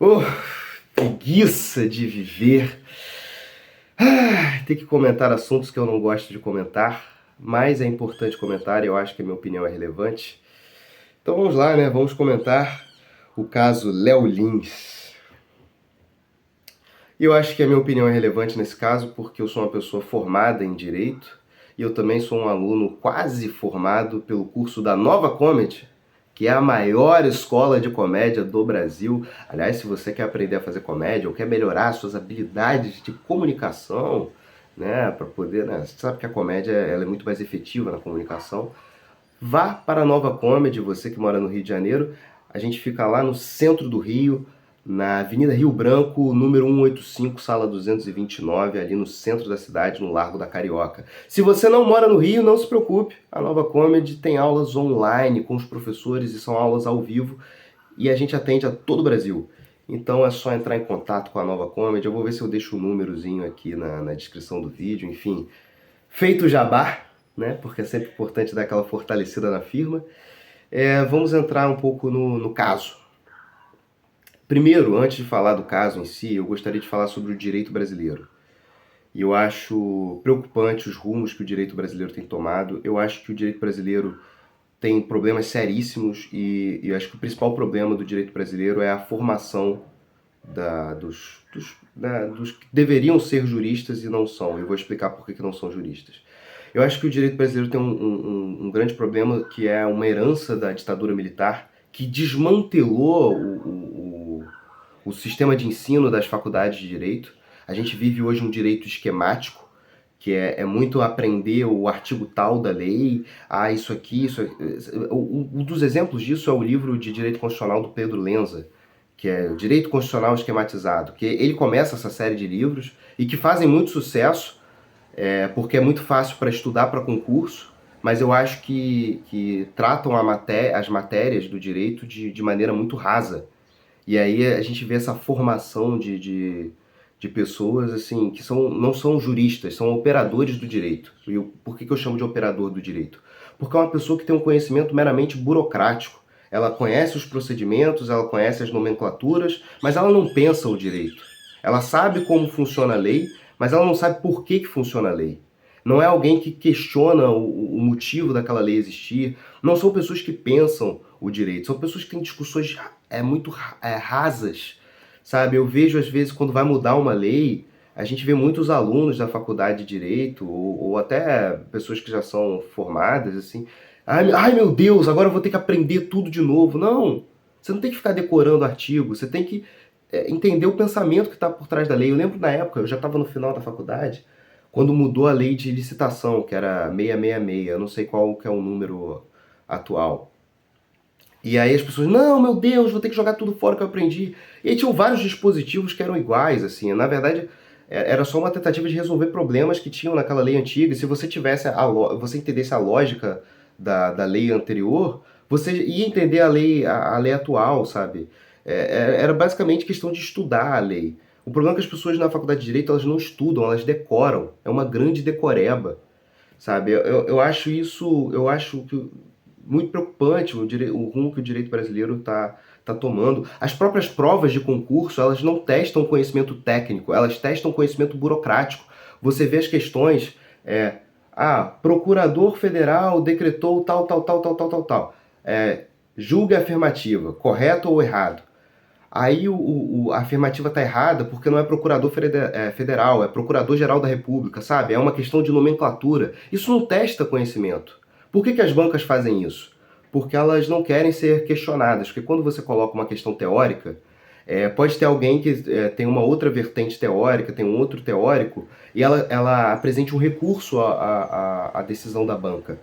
Oh, preguiça de viver. Tem que comentar assuntos que eu não gosto de comentar, mas é importante comentar e eu acho que a minha opinião é relevante. Então vamos lá, né? Vamos comentar o caso Léo Lins. E eu acho que a minha opinião é relevante nesse caso porque eu sou uma pessoa formada em Direito e eu também sou um aluno quase formado pelo curso da Nova Comedy, que é a maior escola de comédia do Brasil. Aliás, se você quer aprender a fazer comédia ou quer melhorar suas habilidades de comunicação, né, para poder, né, você sabe que a comédia ela é muito mais efetiva na comunicação. Vá para a Nova Comedy, você que mora no Rio de Janeiro. A gente fica lá no centro do Rio, na Avenida Rio Branco, número 185, sala 229, ali no centro da cidade, no Largo da Carioca. Se você não mora no Rio, não se preocupe. A Nova Comedy tem aulas online com os professores e são aulas ao vivo e a gente atende a todo o Brasil. Então é só entrar em contato com a Nova Comedy. Eu vou ver se eu deixo o númerozinho aqui na descrição do vídeo. Enfim, feito o jabá, né? Porque é sempre importante dar aquela fortalecida na firma. Vamos entrar um pouco no caso. Primeiro, antes de falar do caso em si, eu gostaria de falar sobre o direito brasileiro. E eu acho preocupante os rumos que o direito brasileiro tem tomado. Eu acho que o direito brasileiro tem problemas seríssimos e eu acho que o principal problema do direito brasileiro é a formação dos que deveriam ser juristas e não são. Eu vou explicar por que não são juristas. Eu acho que o direito brasileiro tem um grande problema que é uma herança da ditadura militar que desmantelou o sistema de ensino das faculdades de direito. A gente vive hoje um direito esquemático, que é muito aprender o artigo tal da lei, isso aqui, isso aqui. Um dos exemplos disso é o livro de Direito Constitucional do Pedro Lenza, que é o Direito Constitucional Esquematizado, que ele começa essa série de livros e que fazem muito sucesso, porque é muito fácil para estudar para concurso, mas eu acho que tratam as matérias do direito de maneira muito rasa. E aí a gente vê essa formação de pessoas assim que não são juristas, são operadores do direito. Por que eu chamo de operador do direito? Porque é uma pessoa que tem um conhecimento meramente burocrático. Ela conhece os procedimentos, ela conhece as nomenclaturas, mas ela não pensa o direito. Ela sabe como funciona a lei, mas ela não sabe por que funciona a lei. Não é alguém que questiona o motivo daquela lei existir. Não são pessoas que pensam o direito. São pessoas que têm discussões muito rasas, sabe? Eu vejo, às vezes, quando vai mudar uma lei, a gente vê muitos alunos da faculdade de Direito, ou até pessoas que já são formadas, assim, ai meu Deus, agora eu vou ter que aprender tudo de novo. Não, você não tem que ficar decorando artigo, você tem que entender o pensamento que está por trás da lei. Eu lembro na época, eu já estava no final da faculdade, quando mudou a lei de licitação, que era 666, eu não sei qual que é o número atual. E aí as pessoas, não, meu Deus, vou ter que jogar tudo fora que eu aprendi. E aí tinham vários dispositivos que eram iguais, assim. Na verdade, era só uma tentativa de resolver problemas que tinham naquela lei antiga. E se você tivesse você entendesse a lógica da lei anterior, você ia entender a lei atual, sabe? Era basicamente questão de estudar a lei. O problema é que as pessoas na faculdade de Direito, elas não estudam, elas decoram. É uma grande decoreba, sabe? Eu acho isso, eu acho que muito preocupante o rumo que o direito brasileiro tá tomando. As próprias provas de concurso, elas não testam conhecimento técnico, elas testam conhecimento burocrático. Você vê as questões, procurador federal decretou tal, tal, tal, tal, tal, tal, tal. Julgue a afirmativa, correto ou errado. Aí a afirmativa está errada porque não é procurador federal, é procurador-geral da República, sabe? É uma questão de nomenclatura. Isso não testa conhecimento. Por que as bancas fazem isso? Porque elas não querem ser questionadas. Porque quando você coloca uma questão teórica, pode ter alguém que tem uma outra vertente teórica, tem um outro teórico, e ela apresente um recurso à decisão da banca.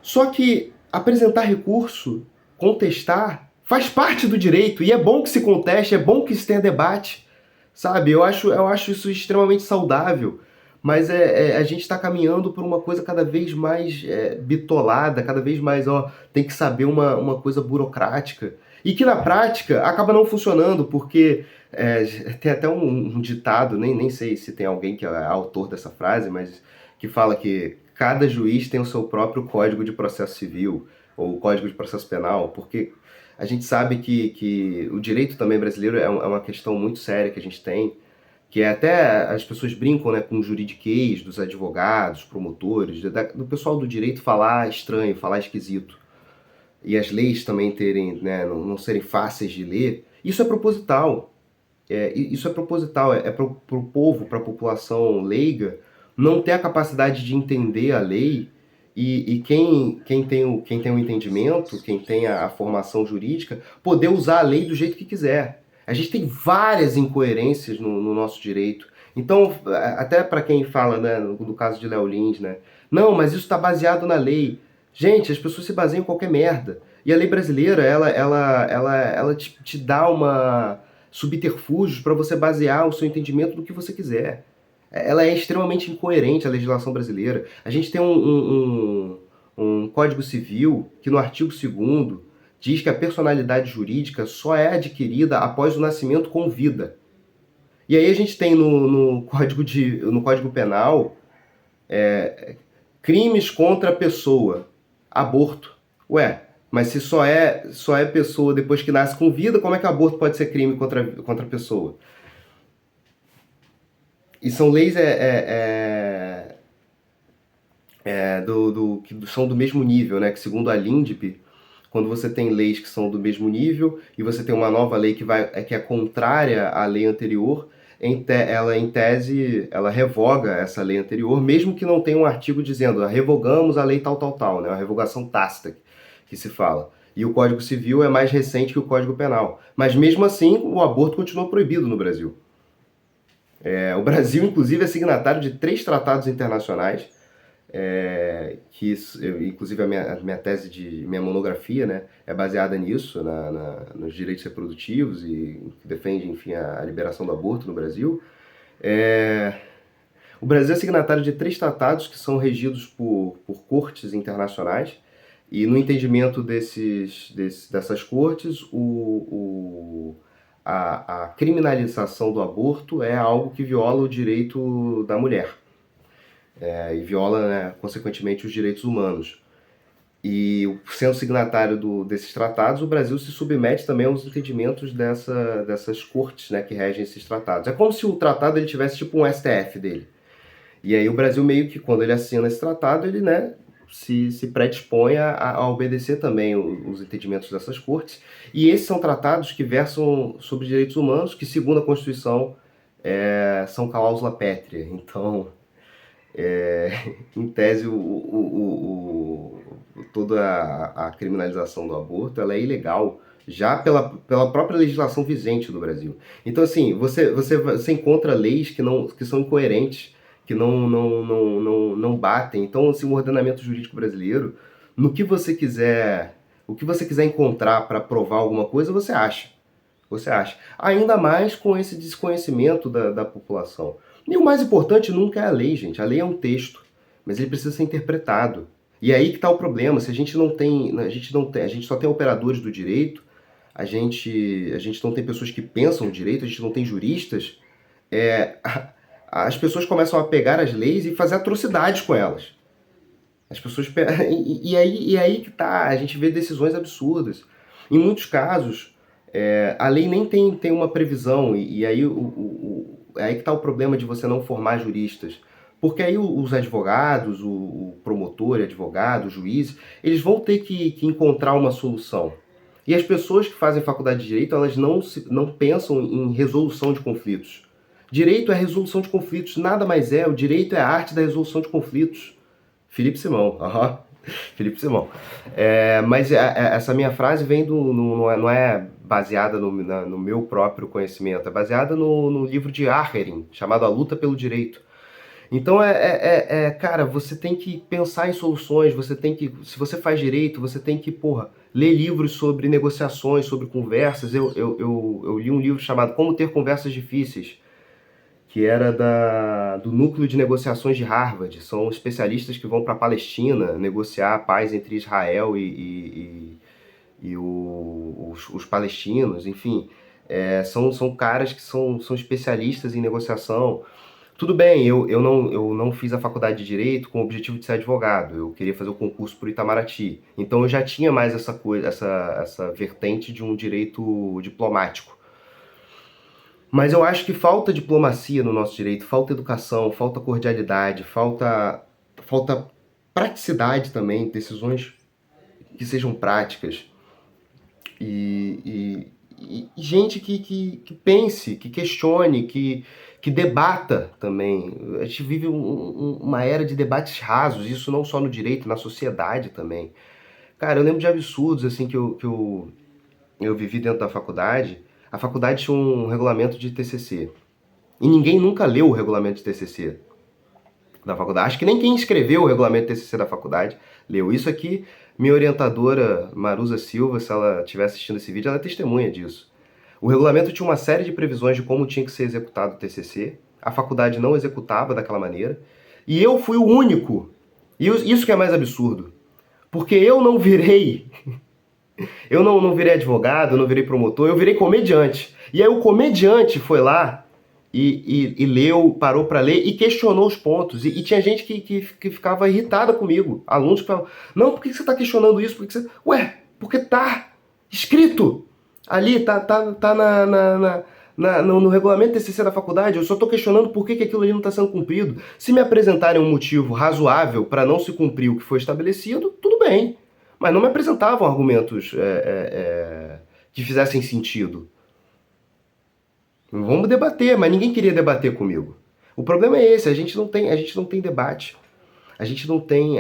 Só que apresentar recurso, contestar, faz parte do direito, e é bom que se conteste, é bom que se tenha debate, sabe? Eu acho isso extremamente saudável, mas a gente está caminhando por uma coisa cada vez mais bitolada, cada vez mais, tem que saber uma coisa burocrática, e que na prática acaba não funcionando, porque tem até um ditado, nem sei se tem alguém que é autor dessa frase, mas que fala que cada juiz tem o seu próprio código de processo civil, ou código de processo penal, porque A gente sabe que o direito também brasileiro é uma questão muito séria que a gente tem, que é até as pessoas brincam, né, com o juridiquês dos advogados, promotores, do pessoal do direito falar estranho, falar esquisito. E as leis também terem, né, não serem fáceis de ler. Isso é proposital. Isso é proposital, é para o povo, para a população leiga, não ter a capacidade de entender a lei e quem tem o entendimento, quem tem a formação jurídica, poder usar a lei do jeito que quiser. A gente tem várias incoerências no nosso direito. Então, até para quem fala, né, no caso de Léo Lins, né, não, mas isso está baseado na lei. Gente, as pessoas se baseiam em qualquer merda. E a lei brasileira, ela te dá uma subterfúgios para você basear o seu entendimento no que você quiser. Ela é extremamente incoerente, a legislação brasileira. A gente tem um Código Civil que no artigo 2º diz que a personalidade jurídica só é adquirida após o nascimento com vida. E aí a gente tem no Código Penal crimes contra a pessoa, aborto. Ué, mas se só é pessoa depois que nasce com vida, como é que aborto pode ser crime contra a pessoa? E são leis que são do mesmo nível, né? Que segundo a LINDB, quando você tem leis que são do mesmo nível e você tem uma nova lei que é contrária à lei anterior, ela em tese ela revoga essa lei anterior, mesmo que não tenha um artigo dizendo revogamos a lei tal, tal, tal, né? A revogação tácita que se fala. E o Código Civil é mais recente que o Código Penal. Mas mesmo assim, o aborto continua proibido no Brasil. O Brasil, inclusive, é signatário de 3 tratados internacionais, inclusive a minha tese minha monografia, né, é baseada nisso, nos direitos reprodutivos e que defende, enfim, a liberação do aborto no Brasil. O Brasil é signatário de 3 tratados que são regidos por cortes internacionais e no entendimento dessas cortes, a criminalização do aborto é algo que viola o direito da mulher e viola, né, consequentemente, os direitos humanos. E sendo signatário desses tratados, o Brasil se submete também aos entendimentos dessas cortes, né, que regem esses tratados. É como se o tratado ele tivesse tipo um STF dele. E aí o Brasil meio que, quando ele assina esse tratado, ele, né, se predispõe a obedecer também os entendimentos dessas cortes. E esses são tratados que versam sobre direitos humanos, que, segundo a Constituição, são cláusula pétrea. Então, em tese, toda a criminalização do aborto ela é ilegal, já pela própria legislação vigente do Brasil. Então, assim, você encontra leis que são incoerentes, que não batem. Então, assim, o ordenamento jurídico brasileiro, o que você quiser encontrar para provar alguma coisa, você acha. Você acha. Ainda mais com esse desconhecimento da população. E o mais importante nunca é a lei, gente. A lei é um texto, mas ele precisa ser interpretado. E aí que está o problema. Se a gente não tem, a gente só tem operadores do direito, a gente não tem pessoas que pensam o direito, a gente não tem juristas, as pessoas começam a pegar as leis e fazer atrocidades com elas. As pessoas e aí que tá, a gente vê decisões absurdas. Em muitos casos, a lei nem tem uma previsão, e aí é aí que está o problema de você não formar juristas. Porque aí os advogados, o promotor, advogado, o juiz, eles vão ter que encontrar uma solução. E as pessoas que fazem faculdade de Direito, elas não pensam em resolução de conflitos. Direito é resolução de conflitos, nada mais é. O direito é a arte da resolução de conflitos. Felipe Simão. Uhum. Felipe Simão. Mas essa minha frase vem não é baseada no meu próprio conhecimento, é baseada no livro de Arherin, chamado A Luta pelo Direito. Então, cara, você tem que pensar em soluções, se você faz direito, você tem que, ler livros sobre negociações, sobre conversas. Eu li um livro chamado Como Ter Conversas Difíceis, que era do Núcleo de Negociações de Harvard. São especialistas que vão para a Palestina negociar a paz entre Israel e os palestinos, enfim. São caras que são especialistas em negociação. Tudo bem, eu não fiz a faculdade de Direito com o objetivo de ser advogado, eu queria fazer o concurso para o Itamaraty. Então eu já tinha mais essa coisa, essa vertente de um direito diplomático. Mas eu acho que falta diplomacia no nosso direito, falta educação, falta cordialidade, falta praticidade também, decisões que sejam práticas. E gente que pense, que questione, que debata também. A gente vive uma era de debates rasos, isso não só no direito, na sociedade também. Cara, eu lembro de absurdos assim que eu vivi dentro da faculdade. A faculdade tinha um regulamento de TCC. E ninguém nunca leu o regulamento de TCC da faculdade. Acho que nem quem escreveu o regulamento de TCC da faculdade leu. Isso aqui, minha orientadora, Marusa Silva, se ela estiver assistindo esse vídeo, ela é testemunha disso. O regulamento tinha uma série de previsões de como tinha que ser executado o TCC. A faculdade não executava daquela maneira. E eu fui o único. E isso que é mais absurdo. Porque eu não virei eu não virei advogado, eu não virei promotor, eu virei comediante. E aí o comediante foi lá e leu, parou para ler e questionou os pontos. E tinha gente que ficava irritada comigo. Alunos que falavam, não, por que você está questionando isso? Por que você... Ué, porque tá escrito ali, tá no regulamento TCC da faculdade, eu só estou questionando por que aquilo ali não está sendo cumprido. Se me apresentarem um motivo razoável para não se cumprir o que foi estabelecido, tudo bem. Mas não me apresentavam argumentos que fizessem sentido. Vamos debater, mas ninguém queria debater comigo. O problema é esse, a gente não tem debate. A gente não tem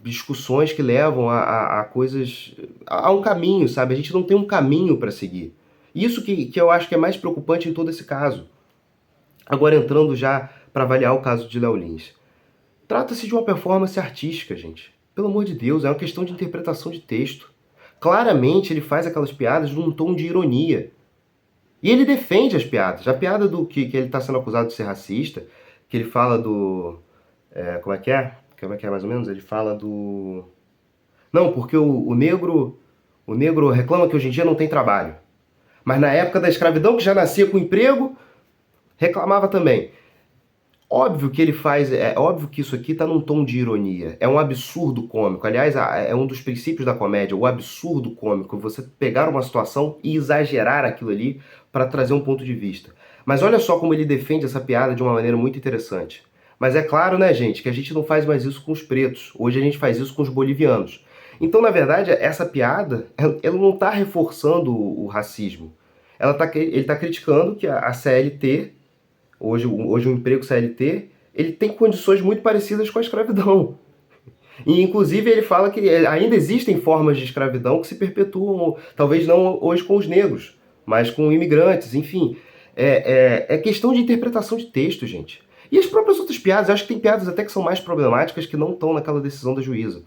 discussões que levam a coisas, a um caminho, sabe? A gente não tem um caminho para seguir. Isso que eu acho que é mais preocupante em todo esse caso. Agora entrando já para avaliar o caso de Léo Lins. Trata-se de uma performance artística, gente. Pelo amor de Deus, é uma questão de interpretação de texto. Claramente ele faz aquelas piadas num tom de ironia. E ele defende as piadas. A piada do que ele está sendo acusado de ser racista, que ele fala do... como é que é? Como é que é mais ou menos? Ele fala do... Não, porque o negro reclama que hoje em dia não tem trabalho. Mas na época da escravidão, que já nascia com emprego, reclamava também. Óbvio que ele faz, é óbvio que isso aqui está num tom de ironia. É um absurdo cômico. Aliás, é um dos princípios da comédia, o absurdo cômico. Você pegar uma situação e exagerar aquilo ali para trazer um ponto de vista. Mas olha só como ele defende essa piada de uma maneira muito interessante. Mas é claro, né, gente, que a gente não faz mais isso com os pretos. Hoje a gente faz isso com os bolivianos. Então, na verdade, essa piada, ela não está reforçando o racismo. Ele está criticando que a CLT, hoje o emprego CLT, ele tem condições muito parecidas com a escravidão. E, inclusive, ele fala que ainda existem formas de escravidão que se perpetuam, talvez não hoje com os negros, mas com imigrantes, enfim. É questão de interpretação de texto, gente. E as próprias outras piadas, eu acho que tem piadas até que são mais problemáticas que não estão naquela decisão da juíza.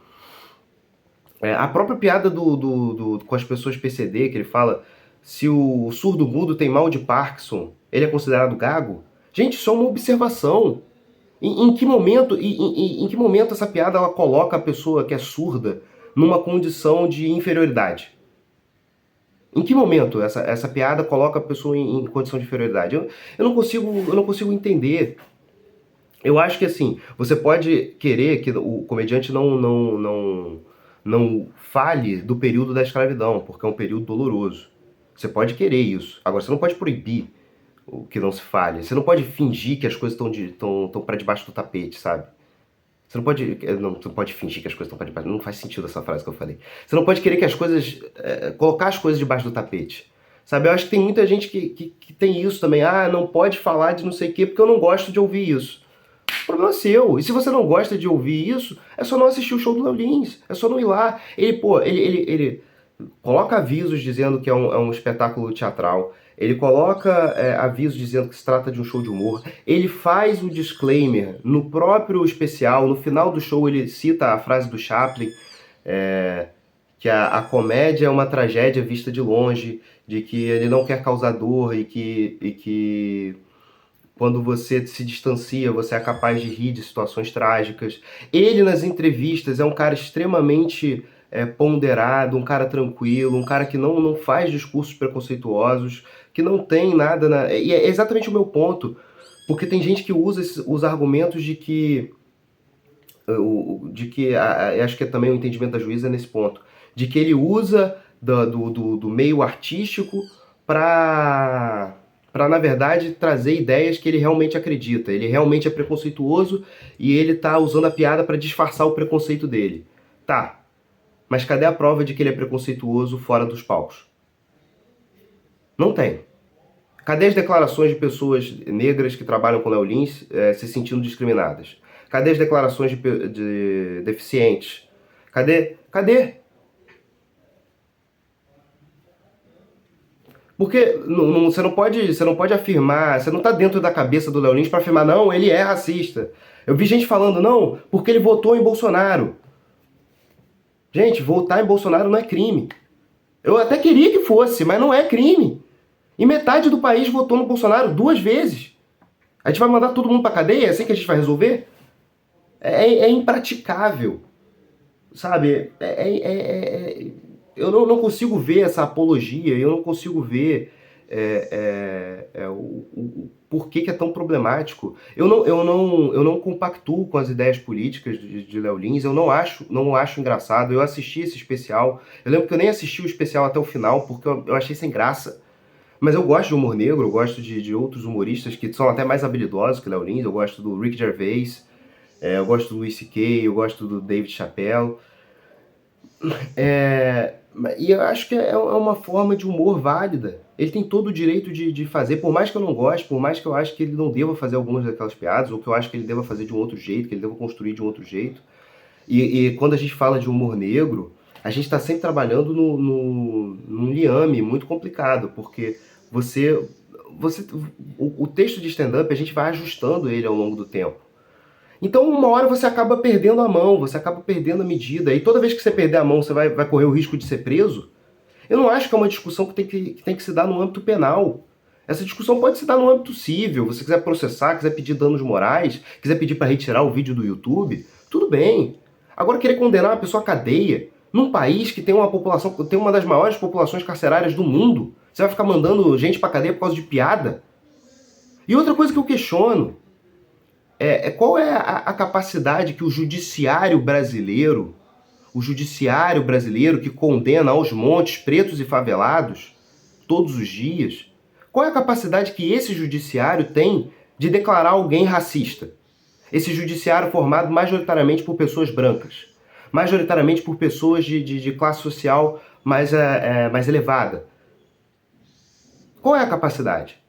A própria piada com as pessoas PCD, que ele fala, se o surdo-mudo tem mal de Parkinson, ele é considerado gago? Gente, isso é uma observação. Em que momento, em que momento essa piada ela coloca a pessoa que é surda numa condição de inferioridade? Em que momento essa piada coloca a pessoa em condição de inferioridade? Eu não consigo entender. Eu acho que assim, você pode querer que o comediante não fale do período da escravidão, porque é um período doloroso. Você pode querer isso. Agora, você não pode proibir o que não se fale. Você não pode fingir que as coisas estão para debaixo do tapete, sabe? Você não pode fingir que as coisas estão para debaixo. Não faz sentido essa frase que eu falei. Você não pode querer que as coisas... colocar as coisas debaixo do tapete. Sabe? Eu acho que tem muita gente que tem isso também. Ah, não pode falar de não sei o quê porque eu não gosto de ouvir isso. O problema é seu. E se você não gosta de ouvir isso, é só não assistir o show do Léo Lins. É só não ir lá. Ele coloca avisos dizendo que é um espetáculo teatral. Ele coloca avisos dizendo que se trata de um show de humor. Ele faz o disclaimer no próprio especial. No final do show ele cita a frase do Chaplin, que a comédia é uma tragédia vista de longe, de que ele não quer causar dor e que quando você se distancia, você é capaz de rir de situações trágicas. Ele, nas entrevistas, é um cara extremamente ponderado, um cara tranquilo, um cara que não faz discursos preconceituosos, que não tem nada E é exatamente o meu ponto, porque tem gente que usa os argumentos de que acho que é também o entendimento da juíza nesse ponto, de que ele usa do meio artístico para na verdade trazer ideias que ele realmente acredita. Ele realmente é preconceituoso e ele tá usando a piada para disfarçar o preconceito dele. Tá, mas cadê a prova de que ele é preconceituoso fora dos palcos? Não tem. Cadê as declarações de pessoas negras que trabalham com Léo Lins se sentindo discriminadas? Cadê as declarações de deficientes? Cadê? Cadê? Porque você não pode afirmar, você não está dentro da cabeça do Léo Lins para afirmar, não, ele é racista. Eu vi gente falando, não, porque ele votou em Bolsonaro. Gente, votar em Bolsonaro não é crime. Eu até queria que fosse, mas não é crime. E metade do país votou no Bolsonaro 2 vezes. A gente vai mandar todo mundo pra cadeia? É assim que a gente vai resolver? É impraticável. Sabe? Eu não consigo ver essa apologia, eu não consigo ver o porquê que é tão problemático. Eu não compactuo com as ideias políticas de Léo Lins, eu não acho engraçado. Eu assisti esse especial, eu lembro que eu nem assisti o especial até o final, porque eu achei sem graça. Mas eu gosto de humor negro, eu gosto de outros humoristas que são até mais habilidosos que Léo Lins. Eu gosto do Rick Gervais, eu gosto do Louis C.K., eu gosto do David Chappelle. E eu acho que é uma forma de humor válida. Ele tem todo o direito de fazer, por mais que eu não goste, por mais que eu acho que ele não deva fazer algumas daquelas piadas, ou que eu acho que ele deva fazer de um outro jeito, que ele deva construir de um outro jeito. E quando a gente fala de humor negro, a gente está sempre trabalhando num liame muito complicado, porque você, o texto de stand-up a gente vai ajustando ele ao longo do tempo. Então, uma hora você acaba perdendo a mão, você acaba perdendo a medida. E toda vez que você perder a mão, você vai correr o risco de ser preso. Eu não acho que é uma discussão que tem que se dar no âmbito penal. Essa discussão pode se dar no âmbito civil. Você quiser processar, quiser pedir danos morais, quiser pedir para retirar o vídeo do YouTube, tudo bem. Agora, querer condenar uma pessoa à cadeia, num país que tem tem uma das maiores populações carcerárias do mundo, você vai ficar mandando gente pra cadeia por causa de piada? E outra coisa que eu questiono, qual é a capacidade que o judiciário brasileiro que condena aos montes pretos e favelados todos os dias, qual é a capacidade que esse judiciário tem de declarar alguém racista? Esse judiciário formado majoritariamente por pessoas brancas, majoritariamente por pessoas de classe social mais elevada. Qual é a capacidade?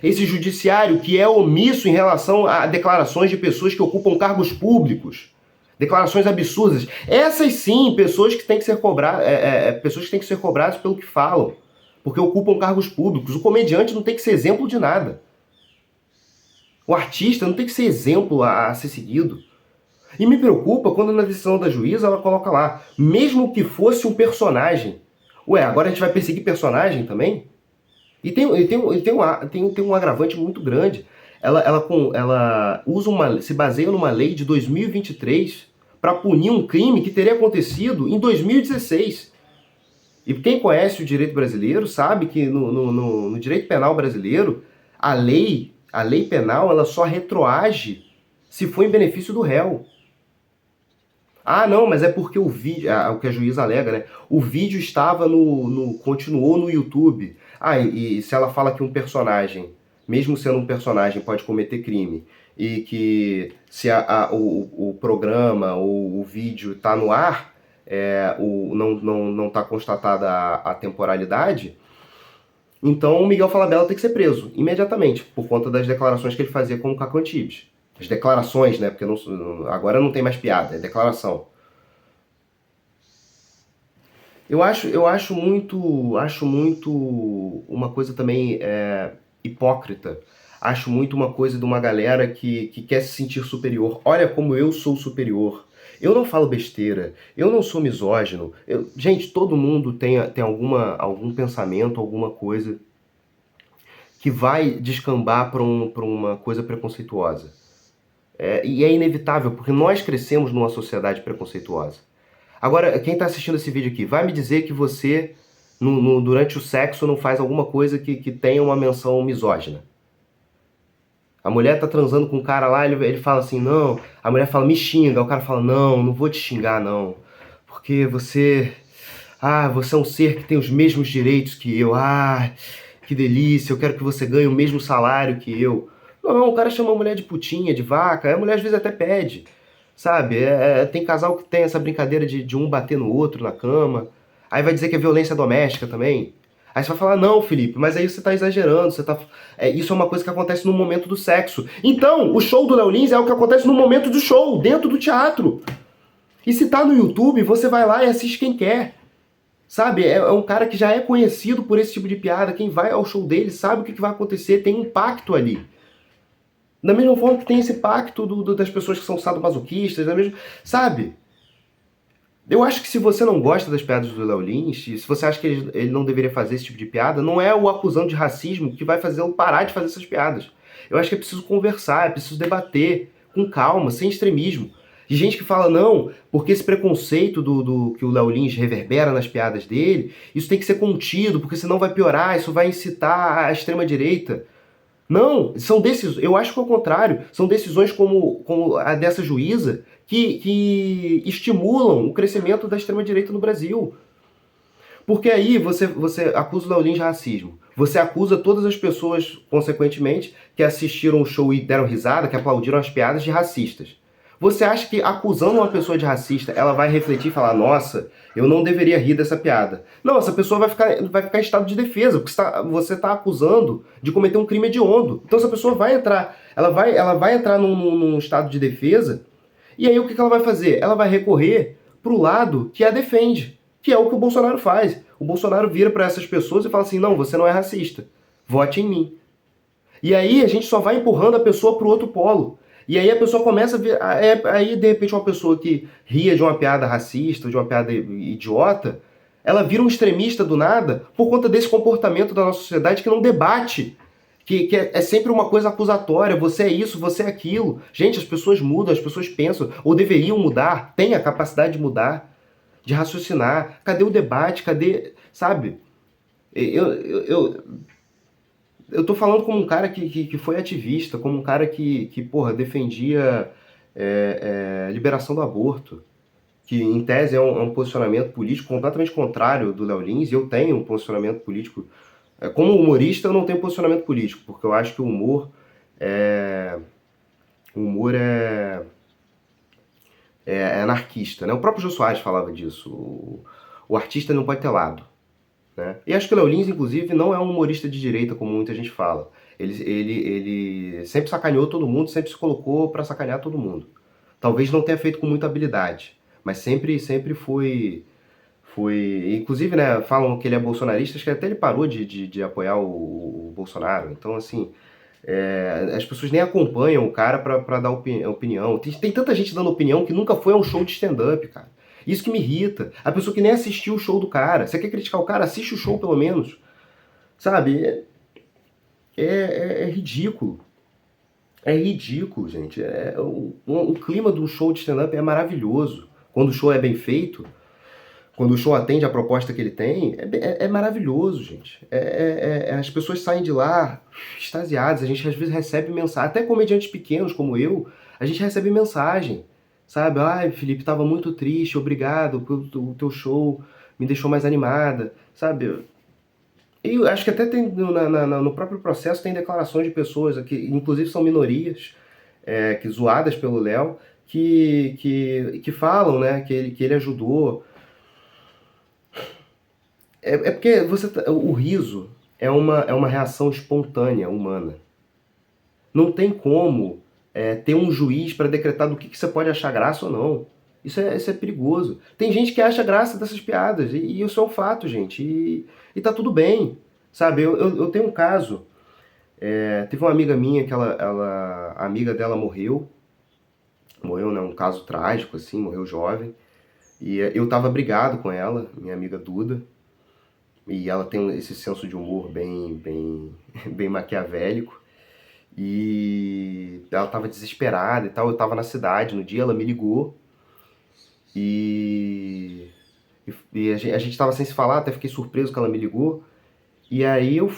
Esse judiciário que é omisso em relação a declarações de pessoas que ocupam cargos públicos, declarações absurdas. Essas sim, pessoas que têm que ser cobradas pelo que falam, porque ocupam cargos públicos. O comediante não tem que ser exemplo de nada. O artista não tem que ser exemplo a ser seguido. E me preocupa quando na decisão da juíza ela coloca lá, mesmo que fosse um personagem. Ué, agora a gente vai perseguir personagem também? E tem um agravante muito grande. Ela se baseia numa lei de 2023 para punir um crime que teria acontecido em 2016. E quem conhece o direito brasileiro sabe que no direito penal brasileiro, a lei penal ela só retroage se for em benefício do réu. Ah, não, mas é porque o vídeo, o que a juíza alega, né? O vídeo estava continuou no YouTube. Ah, e se ela fala que um personagem, mesmo sendo um personagem, pode cometer crime, e que se o programa ou o vídeo está no ar, não está constatada a temporalidade, então o Miguel Falabella tem que ser preso imediatamente, por conta das declarações que ele fazia com o Caco Antibes. As declarações, né? Porque agora não tem mais piada, é declaração. Eu acho muito uma coisa também hipócrita. Acho muito uma coisa de uma galera que quer se sentir superior. Olha como eu sou superior. Eu não falo besteira, eu não sou misógino. Gente, todo mundo tem algum pensamento, alguma coisa que vai descambar para uma coisa preconceituosa. E é inevitável, porque nós crescemos numa sociedade preconceituosa. Agora, quem tá assistindo esse vídeo aqui, vai me dizer que você, durante o sexo, não faz alguma coisa que tenha uma menção misógina. A mulher tá transando com um cara lá, ele fala assim, não. A mulher fala, me xinga. O cara fala, não, não vou te xingar, não. Porque você... Ah, você é um ser que tem os mesmos direitos que eu. Ah, que delícia, eu quero que você ganhe o mesmo salário que eu. Não, o cara chama a mulher de putinha, de vaca. A mulher às vezes até pede, sabe? Tem casal que tem essa brincadeira de um bater no outro na cama. Aí vai dizer que é violência doméstica também. Aí você vai falar, não, Felipe, mas aí você tá exagerando, você tá... isso é uma coisa que acontece no momento do sexo. Então, o show do Léo Lins é o que acontece no momento do show, dentro do teatro. E se tá no YouTube, você vai lá e assiste quem quer. Sabe, é um cara que já é conhecido por esse tipo de piada. Quem vai ao show dele sabe o que vai acontecer, tem um pacto ali. Da mesma forma que tem esse pacto das pessoas que são sadomasoquistas, da mesma... sabe? Eu acho que se você não gosta das piadas do Léo Lins, se você acha que ele não deveria fazer esse tipo de piada, não é o acusando de racismo que vai fazer ele parar de fazer essas piadas. Eu acho que é preciso conversar, é preciso debater com calma, sem extremismo. De gente que fala, não, porque esse preconceito que o Léo Lins reverbera nas piadas dele, isso tem que ser contido, porque senão vai piorar, isso vai incitar a extrema-direita. Não, são decisões, eu acho que é o contrário, são decisões como a dessa juíza que estimulam o crescimento da extrema-direita no Brasil. Porque aí você acusa o Léo Lins de racismo, você acusa todas as pessoas, consequentemente, que assistiram o show e deram risada, que aplaudiram as piadas de racistas. Você acha que acusando uma pessoa de racista, ela vai refletir e falar, nossa, eu não deveria rir dessa piada. Não, essa pessoa vai ficar em estado de defesa, porque você está acusando de cometer um crime hediondo. Então essa pessoa vai entrar, ela vai entrar num estado de defesa, e aí o que ela vai fazer? Ela vai recorrer para o lado que a defende, que é o que o Bolsonaro faz. O Bolsonaro vira para essas pessoas e fala assim, não, você não é racista, vote em mim. E aí a gente só vai empurrando a pessoa para o outro polo. E aí a pessoa começa a ver. Aí, de repente, uma pessoa que ria de uma piada racista, de uma piada idiota, ela vira um extremista do nada por conta desse comportamento da nossa sociedade que não debate. Que é sempre uma coisa acusatória, você é isso, você é aquilo. Gente, as pessoas mudam, as pessoas pensam, ou deveriam mudar, têm a capacidade de mudar, de raciocinar. Cadê o debate? Cadê. Sabe? Eu tô falando como um cara que foi ativista, como um cara que porra, defendia liberação do aborto, que em tese é um posicionamento político completamente contrário do Léo Lins, e eu tenho um posicionamento político. Como humorista, eu não tenho posicionamento político, porque eu acho que o humor é anarquista, né? O próprio Jô Soares falava disso. O artista não pode ter lado. Né? E acho que o Léo Lins, inclusive, não é um humorista de direita, como muita gente fala. Ele sempre sacaneou todo mundo, sempre se colocou para sacanear todo mundo. Talvez não tenha feito com muita habilidade, mas sempre foi... Inclusive, né, falam que ele é bolsonarista, acho que até ele parou de apoiar o Bolsonaro. Então, assim, as pessoas nem acompanham o cara para dar opinião. Tem tanta gente dando opinião que nunca foi a um show de stand-up, cara. Isso que me irrita. A pessoa que nem assistiu o show do cara. Você quer criticar o cara? Assiste o show pelo menos. Sabe? É ridículo. É ridículo, gente. O clima do show de stand-up é maravilhoso. Quando o show é bem feito, quando o show atende a proposta que ele tem, é maravilhoso, gente. As pessoas saem de lá extasiadas. A gente às vezes recebe mensagem. Até comediantes pequenos como eu, a gente recebe mensagem. Sabe? Ai, Felipe, tava muito triste, obrigado pelo teu show, me deixou mais animada, sabe? E acho que até tem no próprio processo tem declarações de pessoas, que inclusive são minorias, que zoadas pelo Léo, que falam, né, que ele ajudou. Porque o riso é uma reação espontânea, humana. Não tem como ter um juiz para decretar do que você pode achar graça ou não. Isso é perigoso. Tem gente que acha graça dessas piadas, e isso é um fato, gente. E tá tudo bem, sabe? Eu tenho um caso. Teve uma amiga minha que a amiga dela morreu. Morreu, né? Um caso trágico, assim, morreu jovem. E eu tava brigado com ela, minha amiga Duda. E ela tem esse senso de humor bem maquiavélico. E ela tava desesperada e tal. Eu tava na cidade no dia, ela me ligou. E, e a gente tava sem se falar, até fiquei surpreso que ela me ligou. E aí eu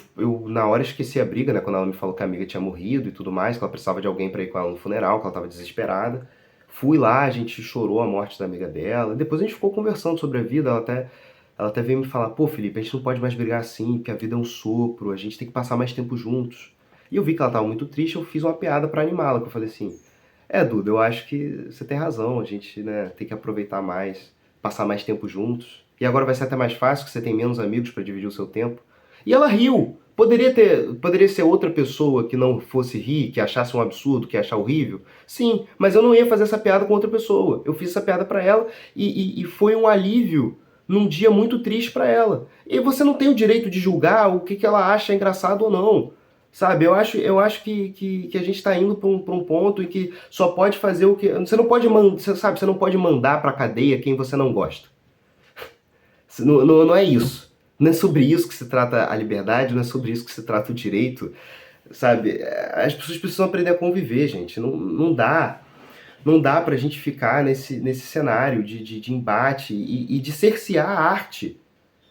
na hora esqueci a briga, né? Quando ela me falou que a amiga tinha morrido e tudo mais, que ela precisava de alguém pra ir com ela no funeral, que ela tava desesperada. Fui lá, a gente chorou a morte da amiga dela. Depois a gente ficou conversando sobre a vida, ela até veio me falar, pô, Felipe, a gente não pode mais brigar assim, porque a vida é um sopro, a gente tem que passar mais tempo juntos. E eu vi que ela tava muito triste, eu fiz uma piada pra animá-la, que eu falei assim, Duda, eu acho que você tem razão, a gente, né, tem que aproveitar mais, passar mais tempo juntos. E agora vai ser até mais fácil, que você tem menos amigos pra dividir o seu tempo. E ela riu. Poderia ser outra pessoa que não fosse rir, que achasse um absurdo, que achar horrível. Sim, mas eu não ia fazer essa piada com outra pessoa. Eu fiz essa piada pra ela e foi um alívio num dia muito triste pra ela. E você não tem o direito de julgar o que ela acha engraçado ou não. Sabe, eu acho que a gente está indo para um ponto em que só pode fazer o que. Você não pode, sabe, você não pode mandar para a cadeia quem você não gosta. Não, não é isso. Não é sobre isso que se trata a liberdade, não é sobre isso que se trata o direito, sabe? As pessoas precisam aprender a conviver, gente. Não dá. Não dá pra gente ficar nesse cenário de embate e de cercear a arte.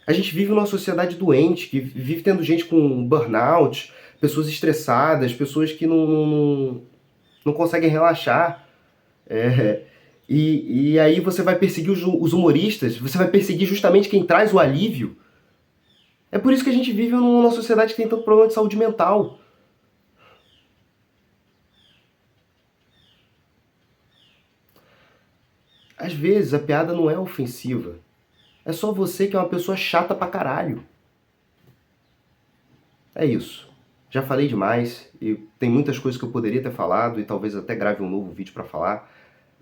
A gente vive numa sociedade doente, que vive tendo gente com burnout, pessoas estressadas, pessoas que não conseguem relaxar. É, e aí você vai perseguir os humoristas, você vai perseguir justamente quem traz o alívio. É por isso que a gente vive numa sociedade que tem tanto problema de saúde mental. Às vezes a piada não é ofensiva. É só você que é uma pessoa chata pra caralho. É isso. Já falei demais e tem muitas coisas que eu poderia ter falado e talvez até grave um novo vídeo pra falar,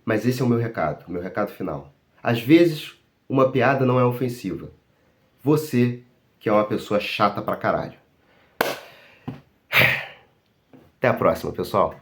mas esse é o meu recado final. Às vezes, uma piada não é ofensiva. Você, que é uma pessoa chata pra caralho. Até a próxima, pessoal.